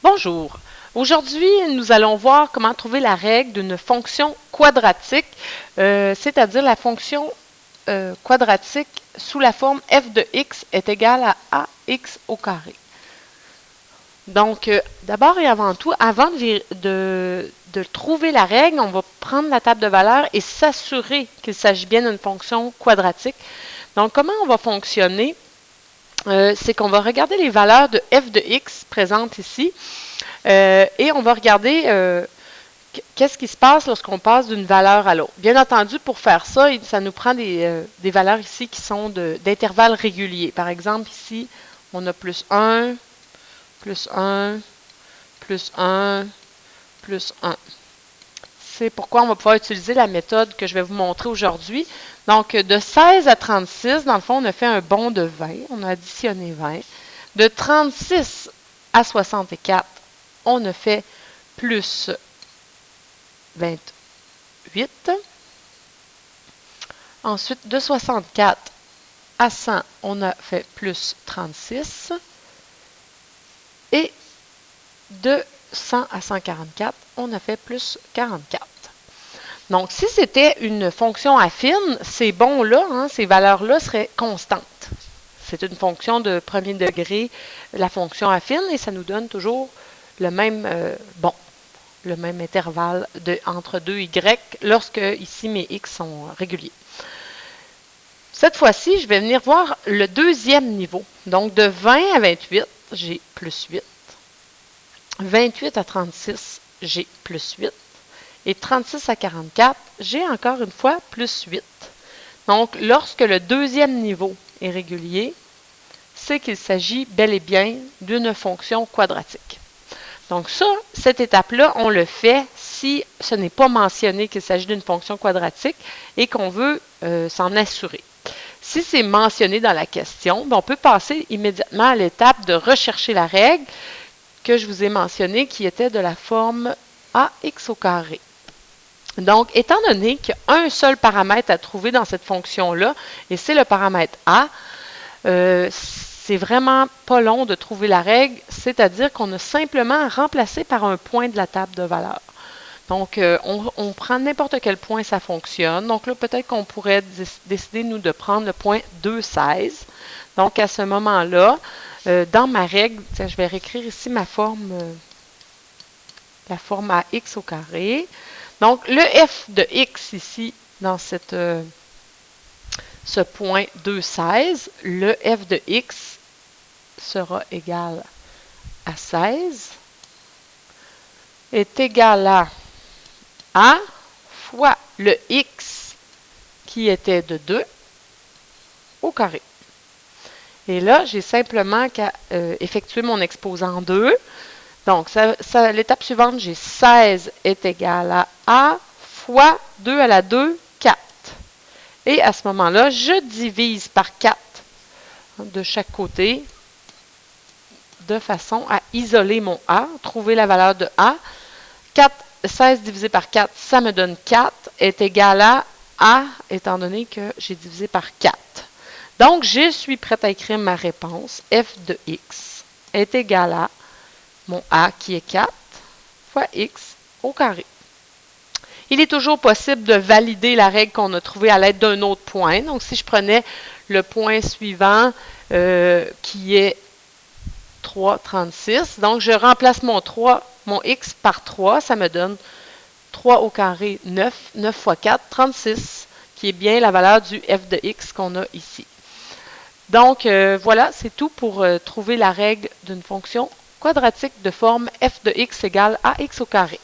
Bonjour. Aujourd'hui, nous allons voir comment trouver la règle d'une fonction quadratique, c'est-à-dire la fonction quadratique sous la forme f de x est égal à ax au carré. Donc, d'abord et avant tout, avant de trouver la règle, on va prendre la table de valeurs et s'assurer qu'il s'agit bien d'une fonction quadratique. Donc, comment on va fonctionner? C'est qu'on va regarder les valeurs de f de x présentes ici et on va regarder qu'est-ce qui se passe lorsqu'on passe d'une valeur à l'autre. Bien entendu, pour faire ça, ça nous prend des valeurs ici qui sont d'intervalles réguliers. Par exemple, ici, on a plus 1, plus 1, plus 1, plus 1. C'est pourquoi on va pouvoir utiliser la méthode que je vais vous montrer aujourd'hui. Donc, de 16 à 36, dans le fond, on a fait un bond de 20. On a additionné 20. De 36 à 64, on a fait plus 28. Ensuite, de 64 à 100, on a fait plus 36. Et de 100 à 144, on a fait plus 44. Donc, si c'était une fonction affine, ces bons-là, ces valeurs-là seraient constantes. C'est une fonction de premier degré, la fonction affine, et ça nous donne toujours le même le même intervalle entre 2 y lorsque ici mes x sont réguliers. Cette fois-ci, je vais venir voir le deuxième niveau. Donc, de 20 à 28, j'ai plus 8. 28 à 36, j'ai plus 8. Et 36 à 44, j'ai encore une fois plus 8. Donc, lorsque le deuxième niveau est régulier, c'est qu'il s'agit bel et bien d'une fonction quadratique. Donc ça, cette étape-là, on le fait si ce n'est pas mentionné qu'il s'agit d'une fonction quadratique et qu'on veut s'en assurer. Si c'est mentionné dans la question, on peut passer immédiatement à l'étape de rechercher la règle que je vous ai mentionnée qui était de la forme ax au carré. Donc, étant donné qu'il y a un seul paramètre à trouver dans cette fonction-là, et c'est le paramètre a, c'est vraiment pas long de trouver la règle, c'est-à-dire qu'on a simplement remplacé par un point de la table de valeurs. Donc, on prend n'importe quel point, ça fonctionne. Donc là, peut-être qu'on pourrait décider, nous, de prendre le point 2,16. Donc, à ce moment-là, dans ma règle, je vais réécrire ici ma forme, la forme ax au carré. Donc, le f de x ici, dans ce point 2,16, le f de x sera égal à 16, est égal à A fois le x qui était de 2 au carré. Et là, j'ai simplement qu'à effectuer mon exposant 2. Donc, l'étape suivante, j'ai 16 est égal à A fois 2 à la 2, 4. Et à ce moment-là, je divise par 4 de chaque côté de façon à isoler mon A, trouver la valeur de A. 16 divisé par 4, ça me donne 4, est égal à A, étant donné que j'ai divisé par 4. Donc, je suis prête à écrire ma réponse. F de x est égal à mon A qui est 4 fois x au carré. Il est toujours possible de valider la règle qu'on a trouvée à l'aide d'un autre point. Donc, si je prenais le point suivant qui est 3,36, donc je remplace mon x par 3, ça me donne 3 au carré 9, 9 fois 4, 36, qui est bien la valeur du f de x qu'on a ici. Donc, voilà, c'est tout pour trouver la règle d'une fonction quadratique de forme f de x égale à x au carré.